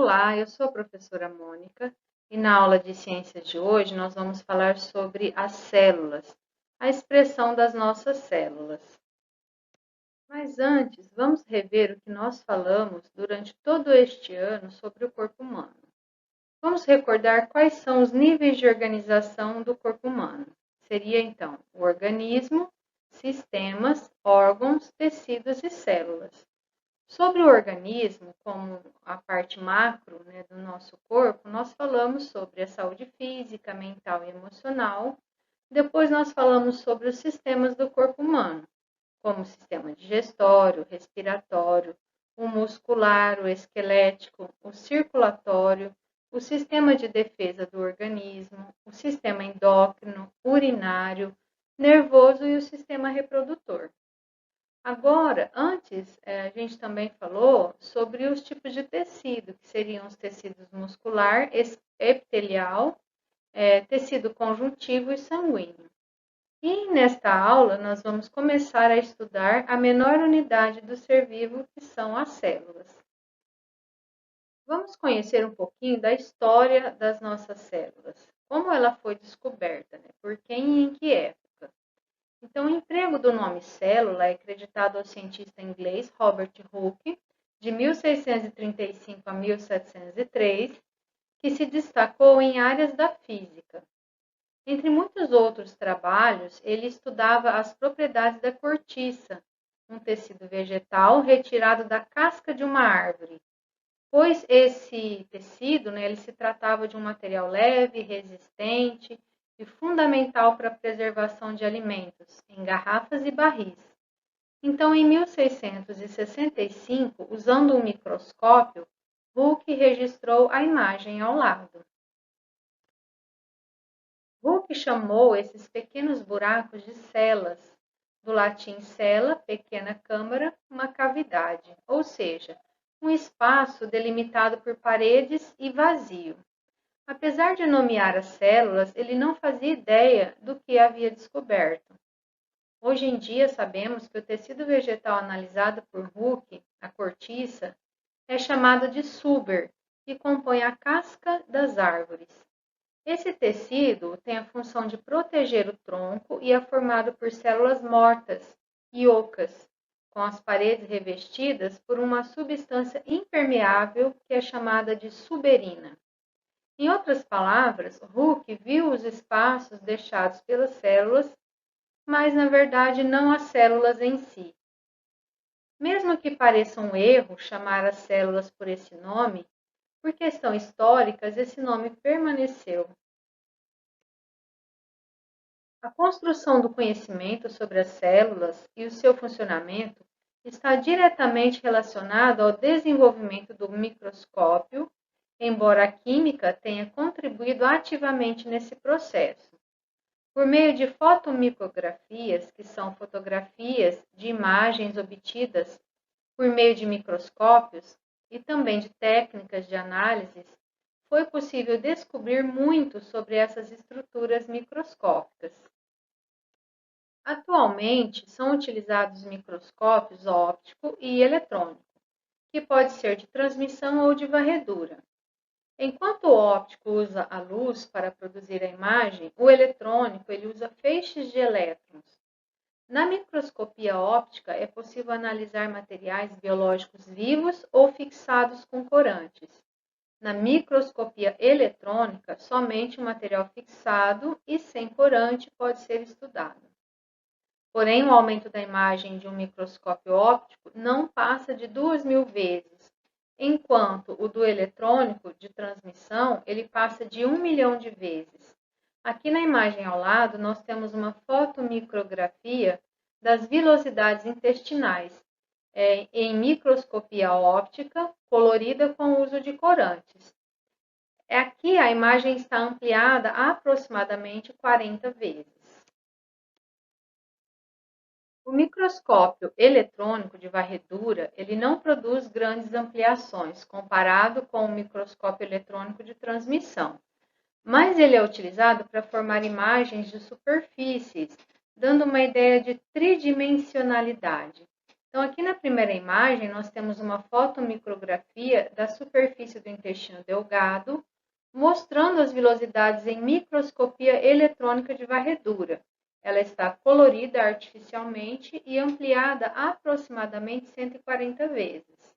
Olá, eu sou a professora Mônica e na aula de ciências de hoje nós vamos falar sobre as células, a expressão das nossas células. Mas antes, vamos rever o que nós falamos durante todo este ano sobre o corpo humano. Vamos recordar quais são os níveis de organização do corpo humano. Seria então o organismo, sistemas, órgãos, tecidos e células. Sobre o organismo, como a parte macro, do nosso corpo, nós falamos sobre a saúde física, mental e emocional. Depois nós falamos sobre os sistemas do corpo humano, como o sistema digestório, respiratório, o muscular, o esquelético, o circulatório, o sistema de defesa do organismo, o sistema endócrino, urinário, nervoso e o sistema reprodutor. Agora, antes, a gente também falou sobre os tipos de tecido, que seriam os tecidos muscular, epitelial, tecido conjuntivo e sanguíneo. E nesta aula, nós vamos começar a estudar a menor unidade do ser vivo, que são as células. Vamos conhecer um pouquinho da história das nossas células, como ela foi descoberta, por quem e em que época. Então, o emprego do nome célula é acreditado ao cientista inglês Robert Hooke, de 1635 a 1703, que se destacou em áreas da física. Entre muitos outros trabalhos, ele estudava as propriedades da cortiça, um tecido vegetal retirado da casca de uma árvore, pois esse tecido, ele se tratava de um material leve, resistente, e fundamental para a preservação de alimentos, em garrafas e barris. Então, em 1665, usando um microscópio, Hooke registrou a imagem ao lado. Hooke chamou esses pequenos buracos de celas, do latim cella, pequena câmara, uma cavidade, ou seja, um espaço delimitado por paredes e vazio. Apesar de nomear as células, ele não fazia ideia do que havia descoberto. Hoje em dia, sabemos que o tecido vegetal analisado por Hooke, a cortiça, é chamado de suber e compõe a casca das árvores. Esse tecido tem a função de proteger o tronco e é formado por células mortas e ocas, com as paredes revestidas por uma substância impermeável que é chamada de suberina. Em outras palavras, Hooke viu os espaços deixados pelas células, mas na verdade não as células em si. Mesmo que pareça um erro chamar as células por esse nome, por questões históricas esse nome permaneceu. A construção do conhecimento sobre as células e o seu funcionamento está diretamente relacionado ao desenvolvimento do microscópio, embora a química tenha contribuído ativamente nesse processo. Por meio de fotomicografias, que são fotografias de imagens obtidas por meio de microscópios, e também de técnicas de análise, foi possível descobrir muito sobre essas estruturas microscópicas. Atualmente, são utilizados microscópios óptico e eletrônico, que pode ser de transmissão ou de varredura. Enquanto o óptico usa a luz para produzir a imagem, o eletrônico ele usa feixes de elétrons. Na microscopia óptica, é possível analisar materiais biológicos vivos ou fixados com corantes. Na microscopia eletrônica, somente o material fixado e sem corante pode ser estudado. Porém, o aumento da imagem de um microscópio óptico não passa de 2.000 vezes, enquanto o do eletrônico de transmissão ele passa de 1 milhão de vezes. Aqui na imagem ao lado, nós temos uma fotomicrografia das vilosidades intestinais, em microscopia óptica, colorida com o uso de corantes. Aqui a imagem está ampliada aproximadamente 40 vezes. O microscópio eletrônico de varredura, ele não produz grandes ampliações comparado com o microscópio eletrônico de transmissão, mas ele é utilizado para formar imagens de superfícies, dando uma ideia de tridimensionalidade. Então, aqui na primeira imagem, nós temos uma fotomicrografia da superfície do intestino delgado, mostrando as vilosidades em microscopia eletrônica de varredura. Ela está colorida artificialmente e ampliada aproximadamente 140 vezes.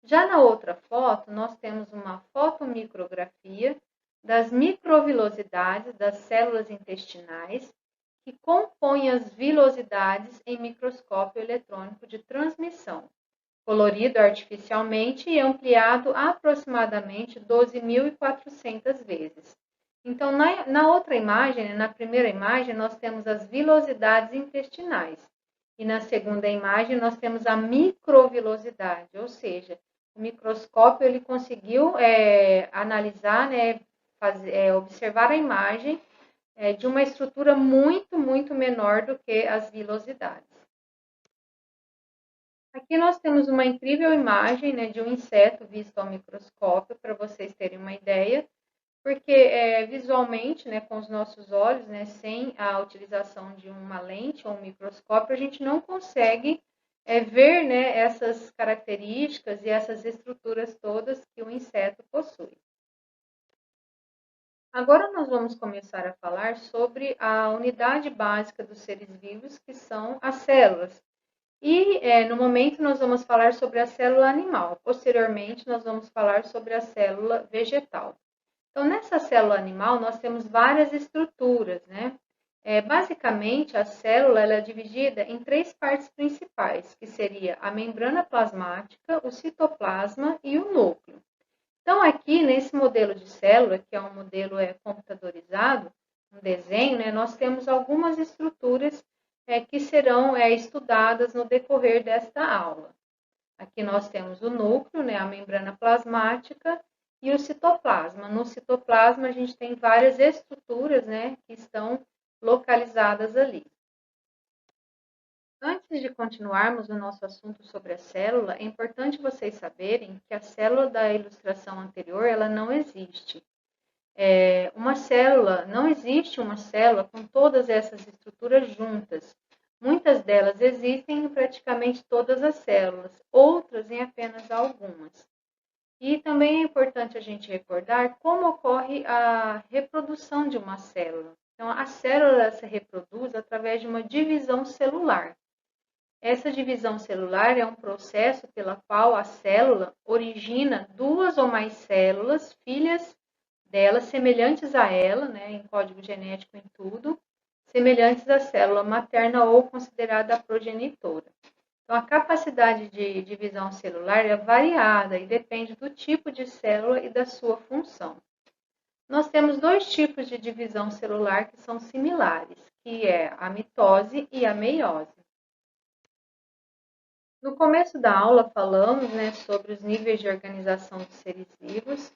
Já na outra foto, nós temos uma fotomicrografia das microvilosidades das células intestinais, que compõem as vilosidades em microscópio eletrônico de transmissão, colorido artificialmente e ampliado aproximadamente 12.400 vezes. Então, na outra imagem, na primeira imagem, nós temos as vilosidades intestinais. E na segunda imagem, nós temos a microvilosidade, ou seja, o microscópio ele conseguiu analisar, né, observar a imagem de uma estrutura muito menor do que as vilosidades. Aqui nós temos uma incrível imagem, né, de um inseto visto ao microscópio, para vocês terem uma ideia, porque visualmente, né, com os nossos olhos, né, sem a utilização de uma lente ou um microscópio, a gente não consegue ver, né, essas características e essas estruturas todas que o inseto possui. Agora nós vamos começar a falar sobre a unidade básica dos seres vivos, que são as células. E no momento nós vamos falar sobre a célula animal. Posteriormente, nós vamos falar sobre a célula vegetal. Então, nessa célula animal, nós temos várias estruturas, né? Basicamente, a célula ela é dividida em três partes principais, que seria a membrana plasmática, o citoplasma e o núcleo. Então, aqui nesse modelo de célula, que é um modelo computadorizado, um desenho, né, nós temos algumas estruturas que serão estudadas no decorrer desta aula. Aqui nós temos o núcleo, né, a membrana plasmática e o citoplasma. No citoplasma, a gente tem várias estruturas, né, que estão localizadas ali. Antes de continuarmos o nosso assunto sobre a célula, é importante vocês saberem que a célula da ilustração anterior, ela não existe. Não existe uma célula com todas essas estruturas juntas. Muitas delas existem em praticamente todas as células, outras em apenas algumas. E também é importante a gente recordar como ocorre a reprodução de uma célula. Então, a célula se reproduz através de uma divisão celular. Essa divisão celular é um processo pela qual a célula origina duas ou mais células, filhas dela, semelhantes a ela, né, em código genético em tudo, semelhantes à célula materna ou considerada a progenitora. Então, a capacidade de divisão celular é variada e depende do tipo de célula e da sua função. Nós temos dois tipos de divisão celular que são similares, que é a mitose e a meiose. No começo da aula falamos, né, sobre os níveis de organização dos seres vivos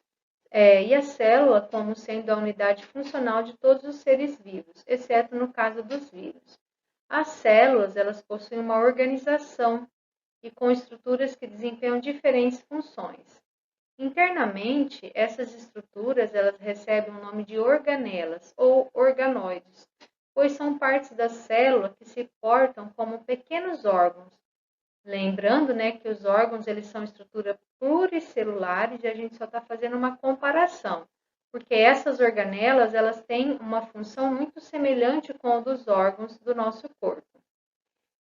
e a célula como sendo a unidade funcional de todos os seres vivos, exceto no caso dos vírus. As células, elas possuem uma organização e com estruturas que desempenham diferentes funções. Internamente, essas estruturas elas recebem o nome de organelas ou organoides, pois são partes da célula que se portam como pequenos órgãos. Lembrando, né, que os órgãos eles são estruturas pluricelulares e a gente só está fazendo uma comparação, porque essas organelas elas têm uma função muito semelhante com a dos órgãos do nosso corpo.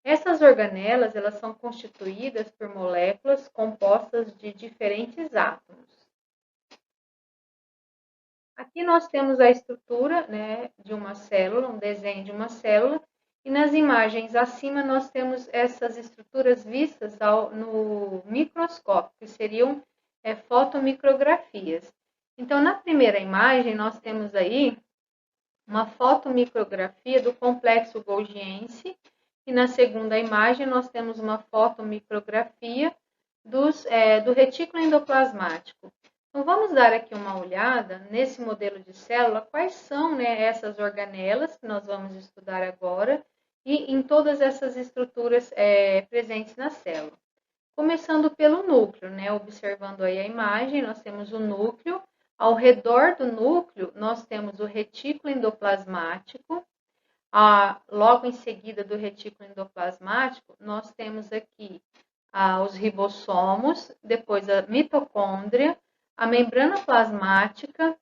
Essas organelas elas são constituídas por moléculas compostas de diferentes átomos. Aqui nós temos a estrutura, né, de uma célula, um desenho de uma célula, e nas imagens acima nós temos essas estruturas vistas no microscópio, que seriam fotomicrografias. Então, na primeira imagem, nós temos aí uma fotomicrografia do complexo golgiense, e na segunda imagem nós temos uma fotomicrografia do retículo endoplasmático. Então, vamos dar aqui uma olhada nesse modelo de célula, quais são, né, essas organelas que nós vamos estudar agora e em todas essas estruturas presentes na célula. Começando pelo núcleo, né, observando aí a imagem, nós temos o núcleo, ao redor do núcleo nós temos o retículo endoplasmático, Logo em seguida do retículo endoplasmático, nós temos aqui os ribossomos, depois a mitocôndria, a membrana plasmática,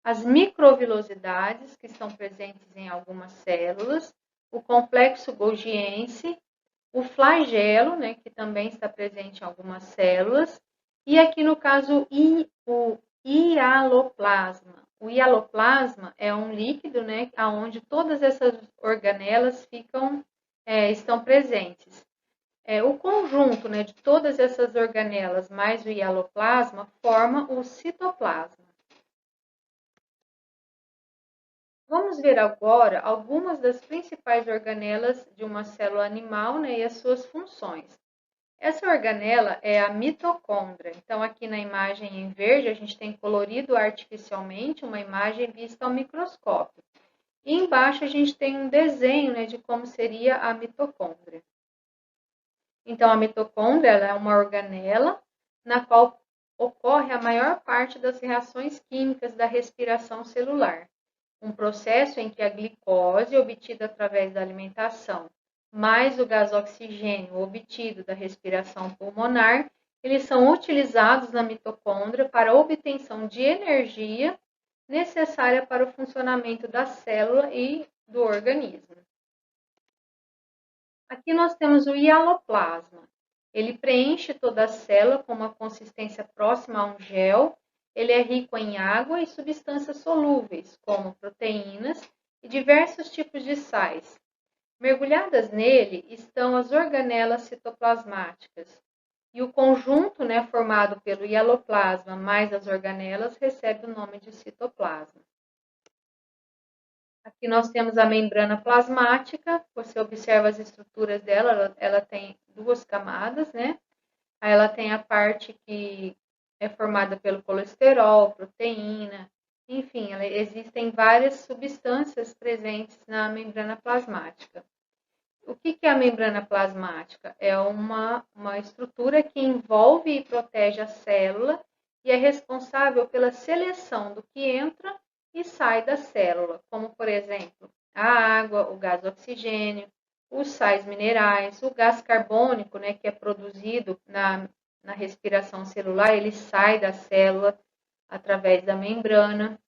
as microvilosidades, que estão presentes em algumas células, o complexo golgiense, o flagelo, né, que também está presente em algumas células, e aqui no caso o hialoplasma. O hialoplasma é um líquido, né, onde todas essas organelas estão presentes. O conjunto, né, de todas essas organelas mais o hialoplasma forma o citoplasma. Vamos ver agora algumas das principais organelas de uma célula animal, né, e as suas funções. Essa organela é a mitocôndria. Então, aqui na imagem em verde, a gente tem colorido artificialmente uma imagem vista ao microscópio. E embaixo a gente tem um desenho, né, de como seria a mitocôndria. Então, a mitocôndria é uma organela na qual ocorre a maior parte das reações químicas da respiração celular. Um processo em que a glicose, obtida através da alimentação, mais o gás oxigênio obtido da respiração pulmonar, eles são utilizados na mitocôndria para a obtenção de energia necessária para o funcionamento da célula e do organismo. Aqui nós temos o hialoplasma. Ele preenche toda a célula com uma consistência próxima a um gel. Ele é rico em água e substâncias solúveis, como proteínas e diversos tipos de sais. Mergulhadas nele estão as organelas citoplasmáticas. E o conjunto, né, formado pelo hialoplasma mais as organelas recebe o nome de citoplasma. Aqui nós temos a membrana plasmática. Você observa as estruturas dela, ela tem duas camadas, né? Aí ela tem a parte que é formada pelo colesterol, proteína, enfim, existem várias substâncias presentes na membrana plasmática. O que é a membrana plasmática? É uma estrutura que envolve e protege a célula e é responsável pela seleção do que entra e sai da célula, como, por exemplo, a água, o gás oxigênio, os sais minerais, o gás carbônico, né, que é produzido na respiração celular, ele sai da célula através da membrana.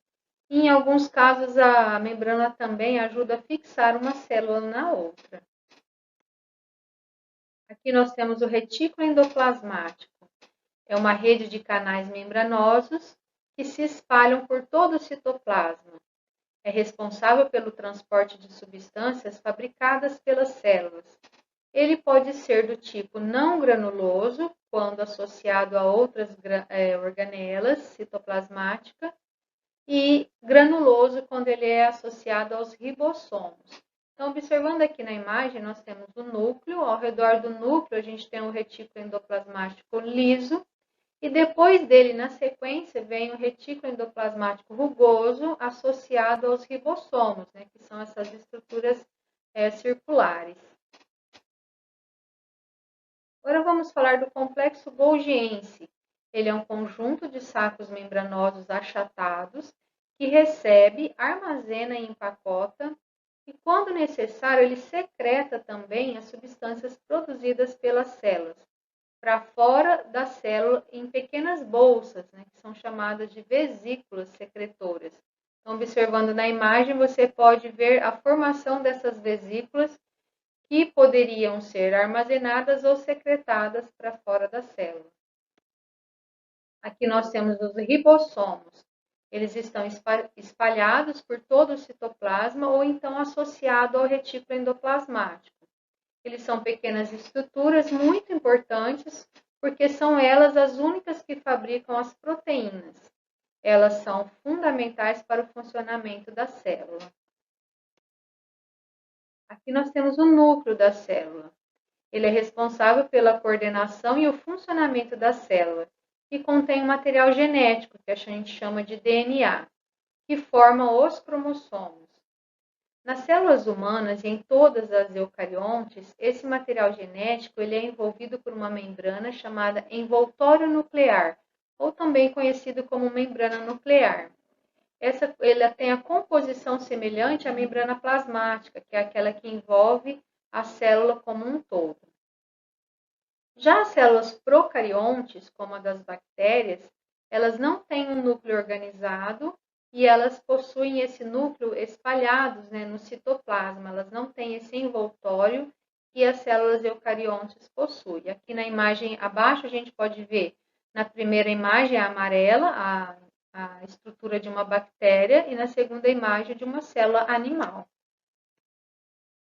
E, em alguns casos, a membrana também ajuda a fixar uma célula na outra. Aqui nós temos o retículo endoplasmático. É uma rede de canais membranosos que se espalham por todo o citoplasma. É responsável pelo transporte de substâncias fabricadas pelas células. Ele pode ser do tipo não granuloso, quando associado a outras organelas citoplasmáticas, e granuloso, quando ele é associado aos ribossomos. Então, observando aqui na imagem, nós temos o núcleo. Ao redor do núcleo, a gente tem o retículo endoplasmático liso. E depois dele, na sequência, vem o retículo endoplasmático rugoso associado aos ribossomos, né, que são essas estruturas circulares. Agora vamos falar do complexo golgiense. Ele é um conjunto de sacos membranosos achatados que recebe, armazena e empacota e, quando necessário, ele secreta também as substâncias produzidas pelas células para fora da célula em pequenas bolsas, né, que são chamadas de vesículas secretoras. Então, observando na imagem, você pode ver a formação dessas vesículas que poderiam ser armazenadas ou secretadas para fora da célula. Aqui nós temos os ribossomos. Eles estão espalhados por todo o citoplasma ou então associados ao retículo endoplasmático. Eles são pequenas estruturas muito importantes, porque são elas as únicas que fabricam as proteínas. Elas são fundamentais para o funcionamento da célula. Aqui nós temos o núcleo da célula. Ele é responsável pela coordenação e o funcionamento da célula, que contém um material genético, que a gente chama de DNA, que forma os cromossomos. Nas células humanas e em todas as eucariontes, esse material genético ele é envolvido por uma membrana chamada envoltório nuclear, ou também conhecido como membrana nuclear. ela tem a composição semelhante à membrana plasmática, que é aquela que envolve a célula como um todo. Já as células procariontes, como a das bactérias, elas não têm um núcleo organizado e elas possuem esse núcleo espalhados, né, no citoplasma. Elas não têm esse envoltório que as células eucariontes possuem. Aqui na imagem abaixo a gente pode ver, na primeira imagem a amarela, a estrutura de uma bactéria, e na segunda imagem de uma célula animal.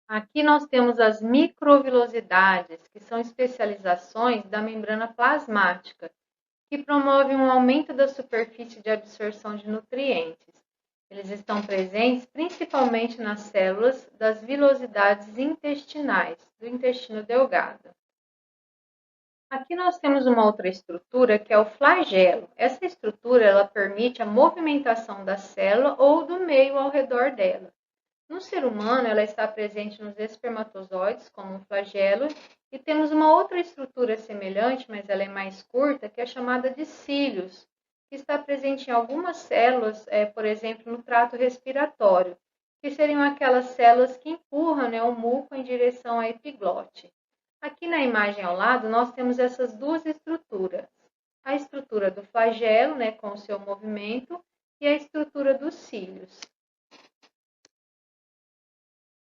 Aqui nós temos as microvilosidades, que são especializações da membrana plasmática, que promovem um aumento da superfície de absorção de nutrientes. Eles estão presentes principalmente nas células das vilosidades intestinais, do intestino delgado. Aqui nós temos uma outra estrutura que é o flagelo. Essa estrutura ela permite a movimentação da célula ou do meio ao redor dela. No ser humano, ela está presente nos espermatozoides, como um flagelo, e temos uma outra estrutura semelhante, mas ela é mais curta, que é chamada de cílios, que está presente em algumas células, por exemplo, no trato respiratório, que seriam aquelas células que empurram, né, o muco em direção à epiglote. Aqui na imagem ao lado, nós temos essas duas estruturas. A estrutura do flagelo, né, com o seu movimento, e a estrutura dos cílios.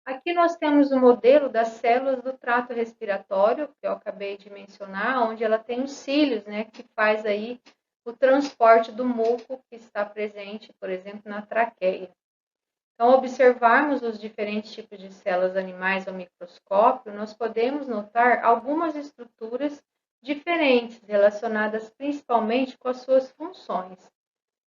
Aqui nós temos o modelo das células do trato respiratório, que eu acabei de mencionar, onde ela tem os cílios, né, que faz aí o transporte do muco que está presente, por exemplo, na traqueia. Então, observarmos os diferentes tipos de células animais ao microscópio, nós podemos notar algumas estruturas diferentes, relacionadas principalmente com as suas funções.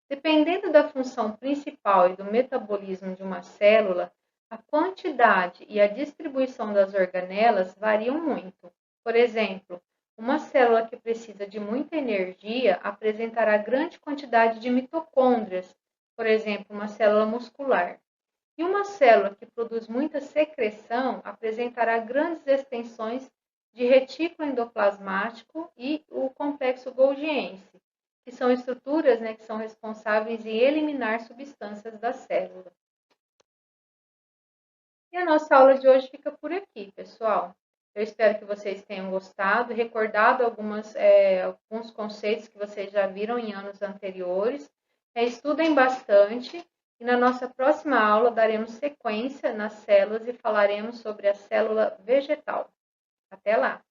Dependendo da função principal e do metabolismo de uma célula, a quantidade e a distribuição das organelas variam muito. Por exemplo, uma célula que precisa de muita energia apresentará grande quantidade de mitocôndrias, por exemplo, uma célula muscular. E uma célula que produz muita secreção apresentará grandes extensões de retículo endoplasmático e o complexo golgiense, que são estruturas, né, que são responsáveis em eliminar substâncias da célula. E a nossa aula de hoje fica por aqui, pessoal. Eu espero que vocês tenham gostado, recordado alguns conceitos que vocês já viram em anos anteriores. Estudem bastante e na nossa próxima aula daremos sequência nas células e falaremos sobre a célula vegetal. Até lá!